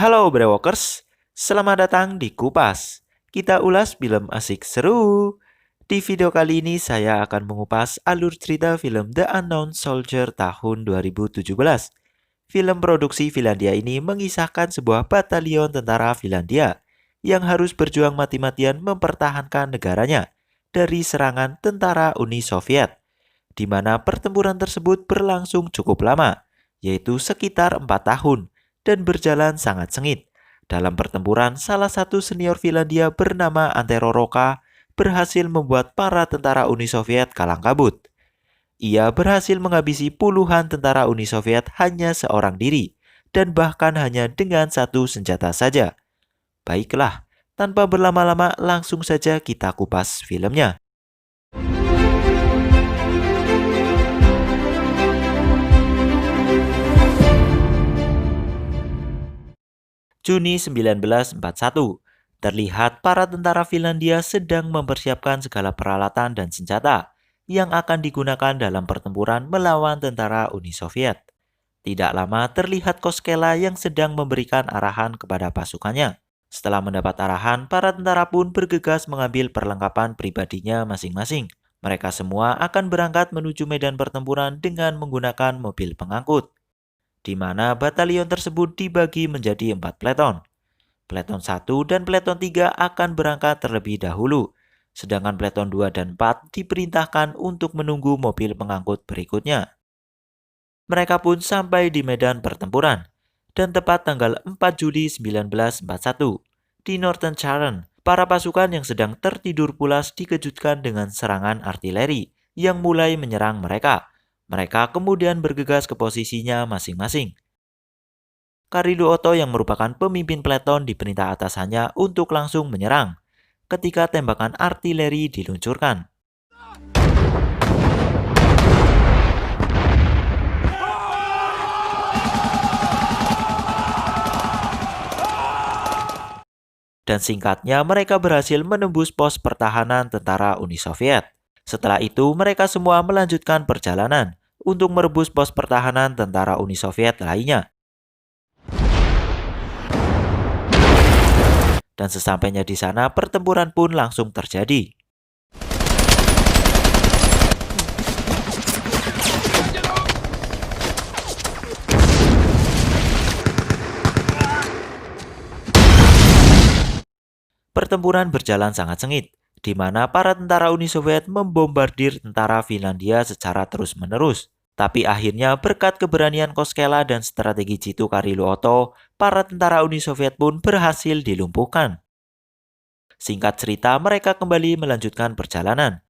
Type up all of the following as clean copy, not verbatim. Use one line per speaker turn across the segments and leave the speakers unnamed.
Halo Brewokers, selamat datang di Kupas. Kita ulas film asik seru. Di video kali ini saya akan mengupas alur cerita film The Unknown Soldier tahun 2017. Film produksi Finlandia ini mengisahkan sebuah batalion tentara Finlandia yang harus berjuang mati-matian mempertahankan negaranya dari serangan tentara Uni Soviet, di mana pertempuran tersebut berlangsung cukup lama, yaitu sekitar 4 tahun, dan berjalan sangat sengit. Dalam pertempuran, salah satu senior Finlandia bernama Antero Rokka berhasil membuat para tentara Uni Soviet kalang kabut. Ia berhasil menghabisi puluhan tentara Uni Soviet hanya seorang diri, dan bahkan hanya dengan satu senjata saja. Baiklah, tanpa berlama-lama langsung saja kita kupas filmnya. Juni 1941, terlihat para tentara Finlandia sedang mempersiapkan segala peralatan dan senjata yang akan digunakan dalam pertempuran melawan tentara Uni Soviet. Tidak lama terlihat Koskela yang sedang memberikan arahan kepada pasukannya. Setelah mendapat arahan, para tentara pun bergegas mengambil perlengkapan pribadinya masing-masing. Mereka semua akan berangkat menuju medan pertempuran dengan menggunakan mobil pengangkut, di mana batalion tersebut dibagi menjadi 4 peleton. Peleton 1 dan peleton 3 akan berangkat terlebih dahulu, sedangkan peleton 2 dan 4 diperintahkan untuk menunggu mobil pengangkut berikutnya. Mereka pun sampai di medan pertempuran, dan tepat tanggal 4 Juli 1941, di Northern Charon, para pasukan yang sedang tertidur pulas dikejutkan dengan serangan artileri yang mulai menyerang mereka. Mereka kemudian bergegas ke posisinya masing-masing. Karido Otto yang merupakan pemimpin peleton diperintah atasannya untuk langsung menyerang ketika tembakan artileri diluncurkan. Dan singkatnya mereka berhasil menembus pos pertahanan tentara Uni Soviet. Setelah itu mereka semua melanjutkan perjalanan untuk merebus pos pertahanan tentara Uni Soviet lainnya. Dan sesampainya di sana, pertempuran pun langsung terjadi. Pertempuran berjalan sangat sengit, di mana para tentara Uni Soviet membombardir tentara Finlandia secara terus-menerus. Tapi akhirnya berkat keberanian Koskela dan strategi jitu Karido Otto, para tentara Uni Soviet pun berhasil dilumpuhkan. Singkat cerita, mereka kembali melanjutkan perjalanan.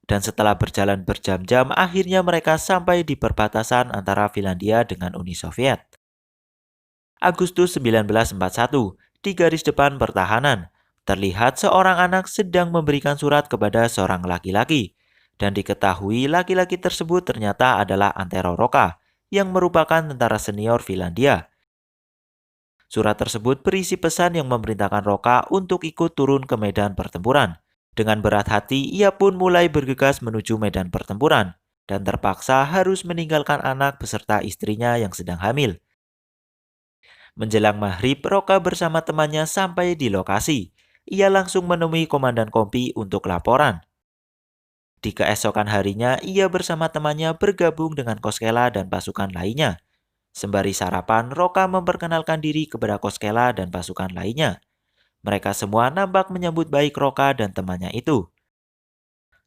Dan setelah berjalan berjam-jam, akhirnya mereka sampai di perbatasan antara Finlandia dengan Uni Soviet. Agustus 1941, di garis depan pertahanan, terlihat seorang anak sedang memberikan surat kepada seorang laki-laki, dan diketahui laki-laki tersebut ternyata adalah Antero Rokka, yang merupakan tentara senior Finlandia. Surat tersebut berisi pesan yang memerintahkan Rokka untuk ikut turun ke medan pertempuran. Dengan berat hati, ia pun mulai bergegas menuju medan pertempuran, dan terpaksa harus meninggalkan anak beserta istrinya yang sedang hamil. Menjelang maghrib, Rokka bersama temannya sampai di lokasi. Ia langsung menemui Komandan Kompi untuk laporan. Di keesokan harinya, ia bersama temannya bergabung dengan Koskela dan pasukan lainnya. Sembari sarapan, Rokka memperkenalkan diri kepada Koskela dan pasukan lainnya. Mereka semua nampak menyambut baik Rokka dan temannya itu.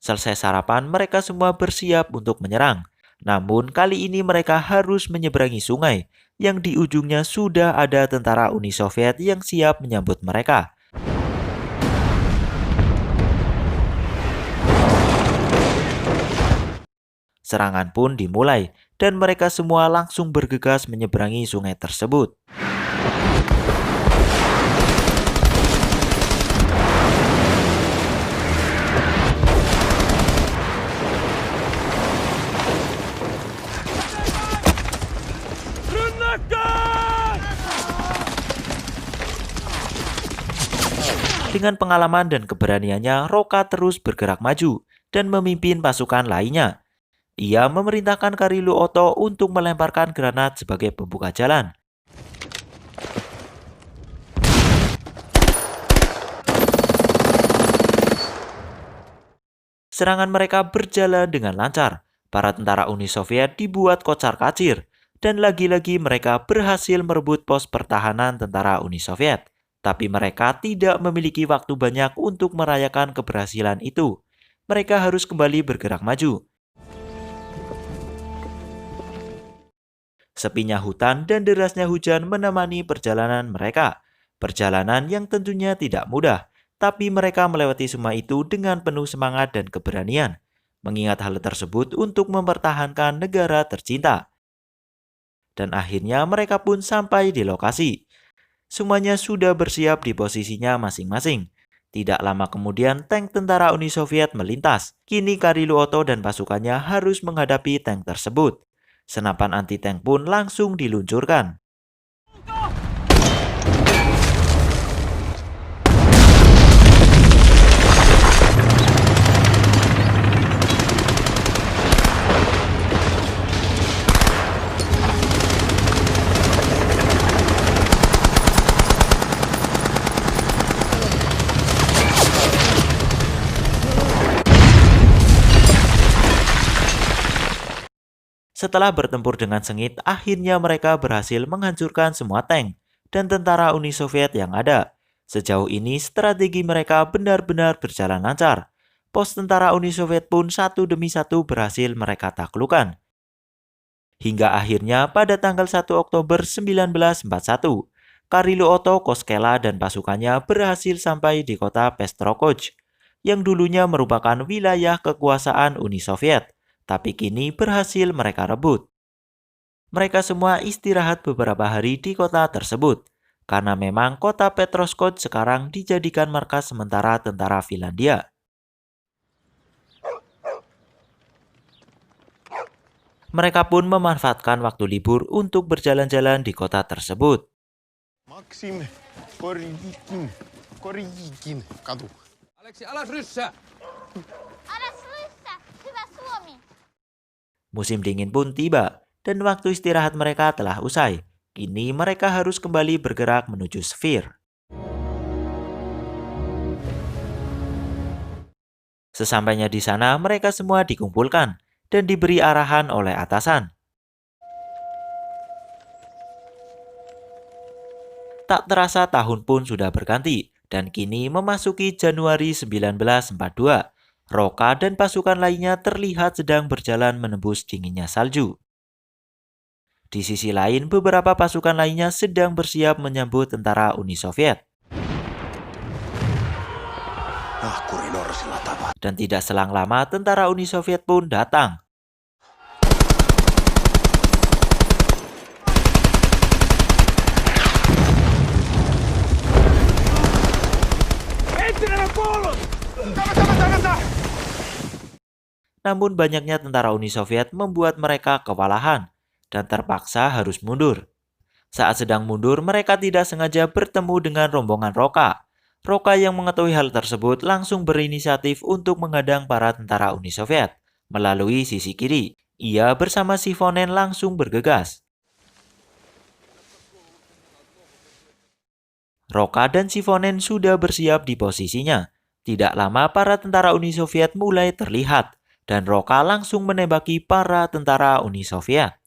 Selesai sarapan, mereka semua bersiap untuk menyerang. Namun kali ini mereka harus menyeberangi sungai, yang di ujungnya sudah ada tentara Uni Soviet yang siap menyambut mereka. Serangan pun dimulai, dan mereka semua langsung bergegas menyeberangi sungai tersebut. Dengan pengalaman dan keberaniannya, Rokka terus bergerak maju dan memimpin pasukan lainnya. Ia memerintahkan Karilu Oto untuk melemparkan granat sebagai pembuka jalan. Serangan mereka berjalan dengan lancar. Para tentara Uni Soviet dibuat kocar-kacir, dan lagi-lagi mereka berhasil merebut pos pertahanan tentara Uni Soviet. Tapi mereka tidak memiliki waktu banyak untuk merayakan keberhasilan itu. Mereka harus kembali bergerak maju. Sepinya hutan dan derasnya hujan menemani perjalanan mereka. Perjalanan yang tentunya tidak mudah, tapi mereka melewati semua itu dengan penuh semangat dan keberanian. Mengingat hal tersebut untuk mempertahankan negara tercinta. Dan akhirnya mereka pun sampai di lokasi. Semuanya sudah bersiap di posisinya masing-masing. Tidak lama kemudian tank tentara Uni Soviet melintas. Kini Karilu Oto dan pasukannya harus menghadapi tank tersebut. Senapan anti-tank pun langsung diluncurkan. Setelah bertempur dengan sengit, akhirnya mereka berhasil menghancurkan semua tank dan tentara Uni Soviet yang ada. Sejauh ini strategi mereka benar-benar berjalan lancar. Pos tentara Uni Soviet pun satu demi satu berhasil mereka taklukkan. Hingga akhirnya pada tanggal 1 Oktober 1941, Karilu Oto, Koskela, dan pasukannya berhasil sampai di kota Pestrokoj, yang dulunya merupakan wilayah kekuasaan Uni Soviet, tapi kini berhasil mereka rebut. Mereka semua istirahat beberapa hari di kota tersebut, karena memang kota Petroskoj sekarang dijadikan markas sementara tentara Finlandia. Mereka pun memanfaatkan waktu libur untuk berjalan-jalan di kota tersebut.
Maksim Korjikin katu.
Aleksi, alas ryssää!
Alas ryssää! Hyvä Suomi!
Musim dingin pun tiba, dan waktu istirahat mereka telah usai. Kini mereka harus kembali bergerak menuju Sphere. Sesampainya di sana, mereka semua dikumpulkan dan diberi arahan oleh atasan. Tak terasa tahun pun sudah berganti, dan kini memasuki Januari 1942. Roka dan pasukan lainnya terlihat sedang berjalan menembus dinginnya salju. Di sisi lain, beberapa pasukan lainnya sedang bersiap menyambut tentara Uni Soviet. Dan tidak selang lama, tentara Uni Soviet pun datang. Namun banyaknya tentara Uni Soviet membuat mereka kewalahan dan terpaksa harus mundur. Saat sedang mundur, mereka tidak sengaja bertemu dengan rombongan Roka. Roka yang mengetahui hal tersebut langsung berinisiatif untuk menghadang para tentara Uni Soviet melalui sisi kiri. Ia bersama Sivonen langsung bergegas. Roka dan Sivonen sudah bersiap di posisinya. Tidak lama para tentara Uni Soviet mulai terlihat, dan Roka langsung menembaki para tentara Uni Soviet.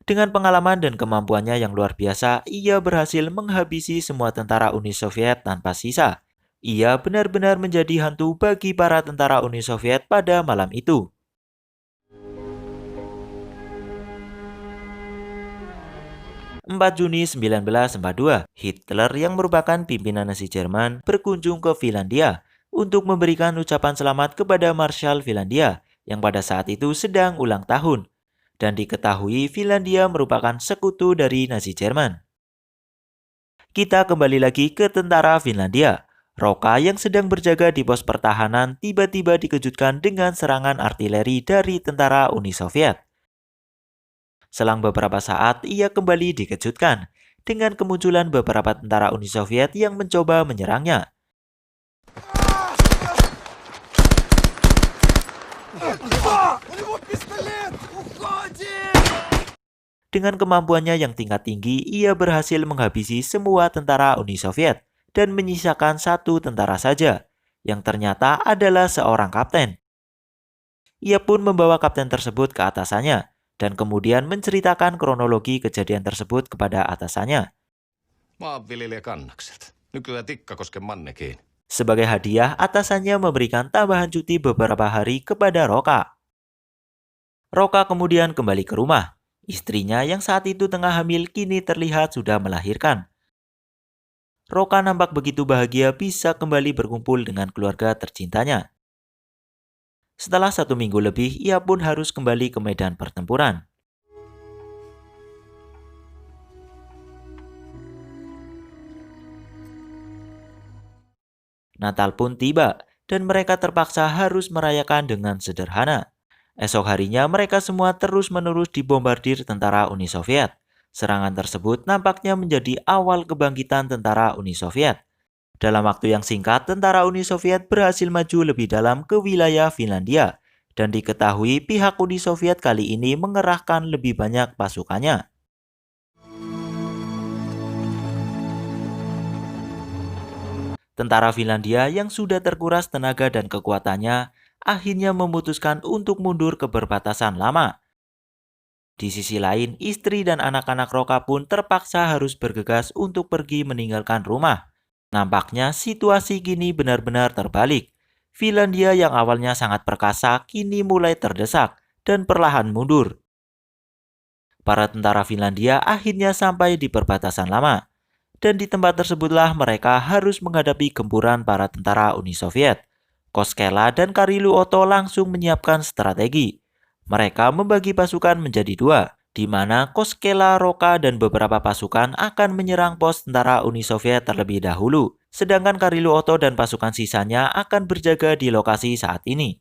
Dengan pengalaman dan kemampuannya yang luar biasa, ia berhasil menghabisi semua tentara Uni Soviet tanpa sisa. Ia benar-benar menjadi hantu bagi para tentara Uni Soviet pada malam itu. Juni 1942, Hitler yang merupakan pimpinan Nazi Jerman berkunjung ke Finlandia untuk memberikan ucapan selamat kepada Marshal Finlandia yang pada saat itu sedang ulang tahun. Dan diketahui Finlandia merupakan sekutu dari Nazi Jerman. Kita kembali lagi ke tentara Finlandia. Roka yang sedang berjaga di pos pertahanan tiba-tiba dikejutkan dengan serangan artileri dari tentara Uni Soviet. Selang beberapa saat, ia kembali dikejutkan dengan kemunculan beberapa tentara Uni Soviet yang mencoba menyerangnya. Dengan kemampuannya yang tingkat tinggi, ia berhasil menghabisi semua tentara Uni Soviet dan menyisakan satu tentara saja, yang ternyata adalah seorang kapten. Ia pun membawa kapten tersebut ke atasannya, dan kemudian menceritakan kronologi kejadian tersebut kepada atasannya.
Maanviljelijä Kannakselta. Nykyään Tikkakosken mannekiin.
Sebagai hadiah, atasannya memberikan tambahan cuti beberapa hari kepada Roka. Roka kemudian kembali ke rumah. Istrinya yang saat itu tengah hamil kini terlihat sudah melahirkan. Roka nampak begitu bahagia bisa kembali berkumpul dengan keluarga tercintanya. Setelah 1 minggu lebih, ia pun harus kembali ke medan pertempuran. Natal pun tiba, dan mereka terpaksa harus merayakan dengan sederhana. Esok harinya mereka semua terus-menerus dibombardir tentara Uni Soviet. Serangan tersebut nampaknya menjadi awal kebangkitan tentara Uni Soviet. Dalam waktu yang singkat, tentara Uni Soviet berhasil maju lebih dalam ke wilayah Finlandia, dan diketahui pihak Uni Soviet kali ini mengerahkan lebih banyak pasukannya. Tentara Finlandia yang sudah terkuras tenaga dan kekuatannya akhirnya memutuskan untuk mundur ke perbatasan lama. Di sisi lain, istri dan anak-anak Roka pun terpaksa harus bergegas untuk pergi meninggalkan rumah. Nampaknya situasi kini benar-benar terbalik. Finlandia yang awalnya sangat perkasa kini mulai terdesak dan perlahan mundur. Para tentara Finlandia akhirnya sampai di perbatasan lama. Dan di tempat tersebutlah mereka harus menghadapi gempuran para tentara Uni Soviet. Koskela dan Karilu Otto langsung menyiapkan strategi. Mereka membagi pasukan menjadi 2, di mana Koskela, Roka, dan beberapa pasukan akan menyerang pos tentara Uni Soviet terlebih dahulu, sedangkan Karilu Otto dan pasukan sisanya akan berjaga di lokasi saat ini.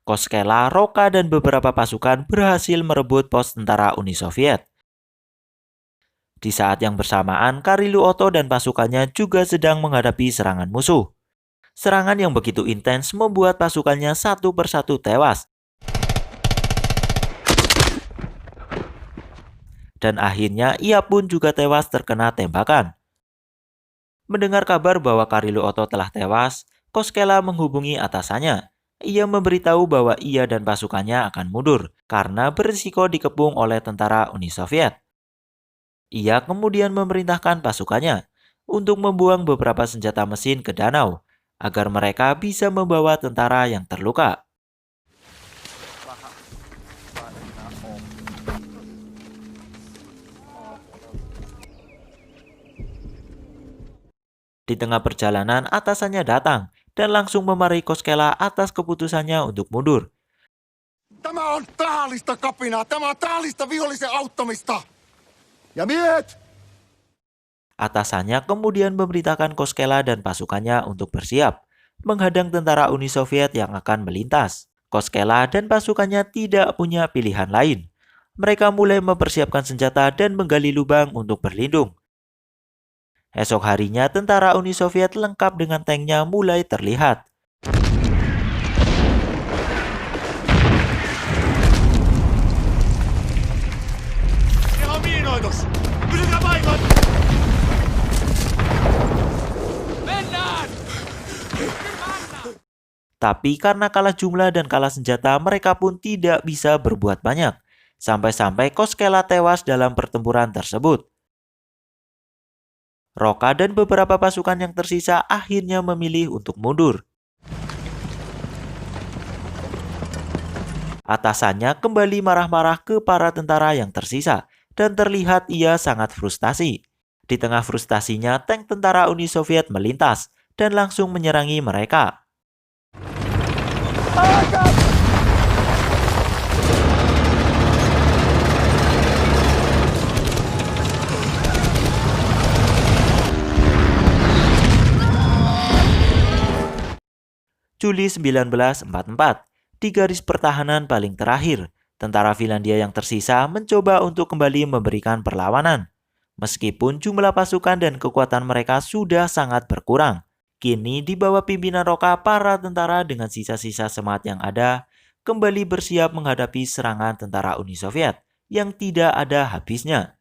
Koskela, Roka, dan beberapa pasukan berhasil merebut pos tentara Uni Soviet. Di saat yang bersamaan, Karilu Otto dan pasukannya juga sedang menghadapi serangan musuh. Serangan yang begitu intens membuat pasukannya satu persatu tewas. Dan akhirnya ia pun juga tewas terkena tembakan. Mendengar kabar bahwa Karilu Otto telah tewas, Koskela menghubungi atasannya. Ia memberitahu bahwa ia dan pasukannya akan mundur karena berisiko dikepung oleh tentara Uni Soviet. Ia kemudian memerintahkan pasukannya untuk membuang beberapa senjata mesin ke danau agar mereka bisa membawa tentara yang terluka. Di tengah perjalanan, atasannya datang dan langsung memarahi Koskela atas keputusannya untuk mundur.
Tämä on tahallista kapinaa! Tämä on tahallista vihollisen auttamista! Ja miehet!
Atasannya kemudian memerintahkan Koskela dan pasukannya untuk bersiap, menghadang tentara Uni Soviet yang akan melintas. Koskela dan pasukannya tidak punya pilihan lain. Mereka mulai mempersiapkan senjata dan menggali lubang untuk berlindung. Esok harinya, tentara Uni Soviet lengkap dengan tanknya mulai terlihat. Tapi karena kalah jumlah dan kalah senjata, mereka pun tidak bisa berbuat banyak. Sampai-sampai Koskela tewas dalam pertempuran tersebut. Roka dan beberapa pasukan yang tersisa akhirnya memilih untuk mundur. Atasannya kembali marah-marah ke para tentara yang tersisa dan terlihat ia sangat frustasi. Di tengah frustasinya, tank tentara Uni Soviet melintas dan langsung menyerangi mereka. Juli 1944, di garis pertahanan paling terakhir, tentara Finlandia yang tersisa mencoba untuk kembali memberikan perlawanan. Meskipun jumlah pasukan dan kekuatan mereka sudah sangat berkurang, kini di bawah pimpinan Roka, para tentara dengan sisa-sisa semangat yang ada kembali bersiap menghadapi serangan tentara Uni Soviet yang tidak ada habisnya.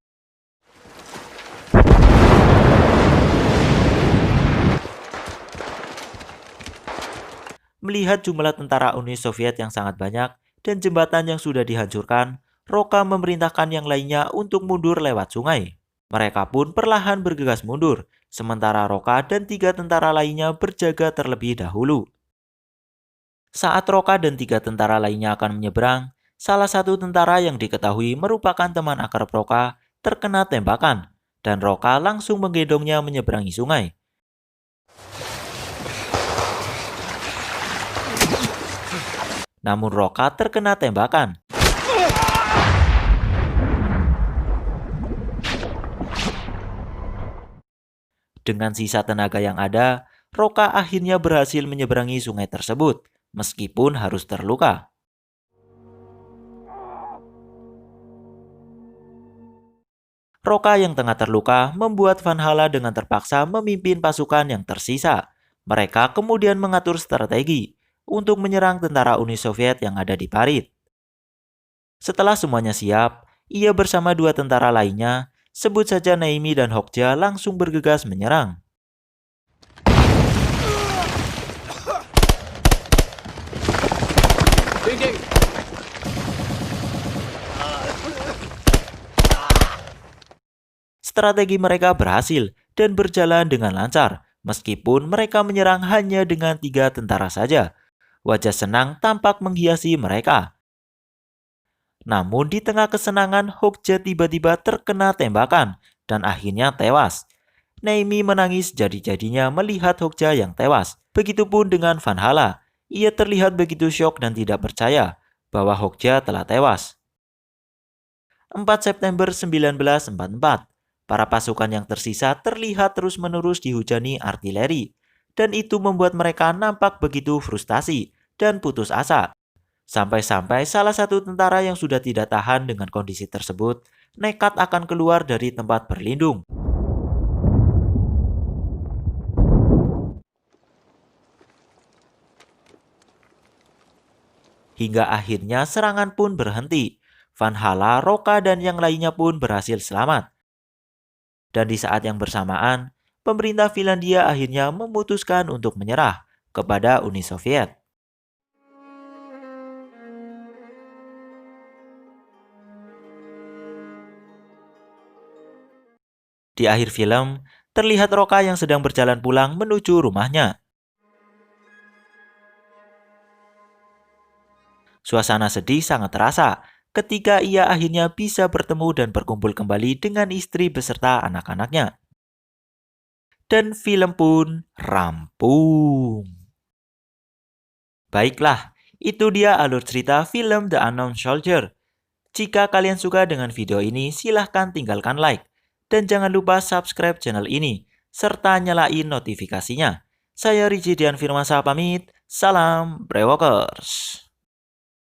Melihat jumlah tentara Uni Soviet yang sangat banyak dan jembatan yang sudah dihancurkan, Roka memerintahkan yang lainnya untuk mundur lewat sungai. Mereka pun perlahan bergegas mundur, sementara Roka dan 3 tentara lainnya berjaga terlebih dahulu. Saat Roka dan 3 tentara lainnya akan menyeberang, salah satu tentara yang diketahui merupakan teman akrab Roka terkena tembakan, dan Roka langsung menggendongnya menyeberangi sungai. Namun Roka terkena tembakan. Dengan sisa tenaga yang ada, Roka akhirnya berhasil menyeberangi sungai tersebut, meskipun harus terluka. Roka yang tengah terluka membuat Van Hala dengan terpaksa memimpin pasukan yang tersisa. Mereka kemudian mengatur strategi untuk menyerang tentara Uni Soviet yang ada di parit. Setelah semuanya siap, ia bersama 2 tentara lainnya, sebut saja Naimi dan Hokja, langsung bergegas menyerang. Strategi mereka berhasil dan berjalan dengan lancar, meskipun mereka menyerang hanya dengan 3 tentara saja. Wajah senang tampak menghiasi mereka. Namun di tengah kesenangan, Hokja tiba-tiba terkena tembakan dan akhirnya tewas. Naimi menangis jadi-jadinya melihat Hokja yang tewas. Begitupun dengan Van Hala. Ia terlihat begitu syok dan tidak percaya bahwa Hokja telah tewas. 4 September 1944, para pasukan yang tersisa terlihat terus-menerus dihujani artileri, dan itu membuat mereka nampak begitu frustasi dan putus asa. Sampai-sampai salah satu tentara yang sudah tidak tahan dengan kondisi tersebut nekat akan keluar dari tempat berlindung. Hingga akhirnya serangan pun berhenti. Van Hala, Roka, dan yang lainnya pun berhasil selamat. Dan di saat yang bersamaan, pemerintah Finlandia akhirnya memutuskan untuk menyerah kepada Uni Soviet. Di akhir film, terlihat Roka yang sedang berjalan pulang menuju rumahnya. Suasana sedih sangat terasa ketika ia akhirnya bisa bertemu dan berkumpul kembali dengan istri beserta anak-anaknya. Dan film pun rampung. Baiklah, itu dia alur cerita film The Unknown Soldier. Jika kalian suka dengan video ini, silahkan tinggalkan like. Dan jangan lupa subscribe channel ini, serta nyalain notifikasinya. Saya Rizky Dian Firmansyah pamit, salam Brewokers.